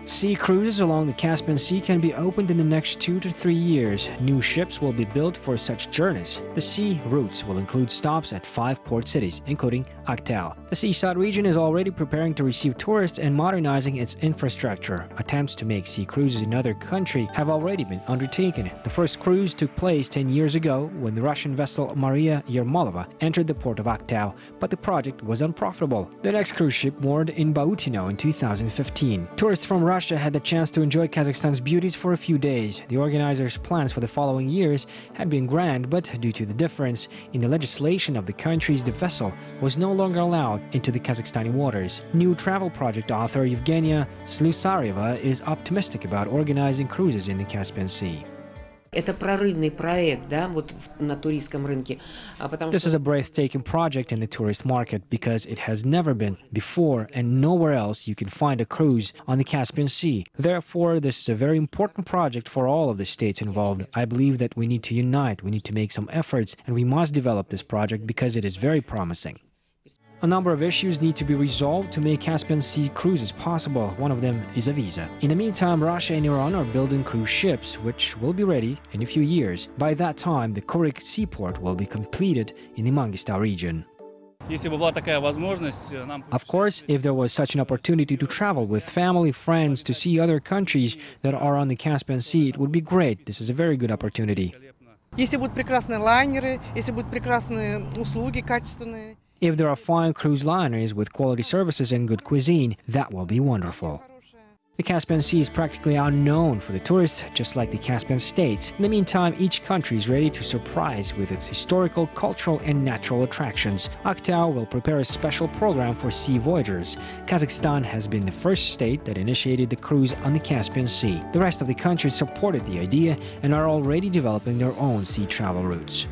Sea cruises along the Caspian Sea can be opened in the next 2 to 3 years. New ships will be built for such journeys. The sea routes will include stops at 5 port cities, including Aktau. The seaside region is already preparing to receive tourists and modernizing its infrastructure. Attempts to make sea cruises in other countries have already been undertaken. The first cruise took place 10 years ago when the Russian vessel Maria Yermolova entered the port of Aktau, but the project was unprofitable. The next cruise ship moored in Bautino in 2015. Tourists from Russia had the chance to enjoy Kazakhstan's beauties for a few days. The organizers' plans for the following years had been grand, but due to the difference in the legislation of the countries, the vessel was no longer allowed into the Kazakhstani waters. New travel project author Evgenia Slusareva is optimistic about organizing cruises in the Caspian Sea. Это прорывный проект, да, вот на туристском рынке. This is a breathtaking project in the tourist market because it has never been before and nowhere else you can find a cruise on the Caspian Sea. Therefore, this is a very important project for all of the states involved. I believe that we need to unite, we need to make some efforts, and we must develop this project because it is very promising. A number of issues need to be resolved to make Caspian Sea cruises possible. One of them is a visa. In the meantime, Russia and Iran are building cruise ships, which will be ready in a few years. By that time, the Kurik seaport will be completed in the Mangistau region. Of course, if there was such an opportunity to travel with family, friends, to see other countries that are on the Caspian Sea, it would be great. This is a very good opportunity. Если будут прекрасные лайнеры, если будут прекрасные услуги, качественные. If there are fine cruise liners with quality services and good cuisine, that will be wonderful. The Caspian Sea is practically unknown for the tourists, just like the Caspian states. In the meantime, each country is ready to surprise with its historical, cultural and natural attractions. Aktau will prepare a special program for sea voyagers. Kazakhstan has been the first state that initiated the cruise on the Caspian Sea. The rest of the countries supported the idea and are already developing their own sea travel routes.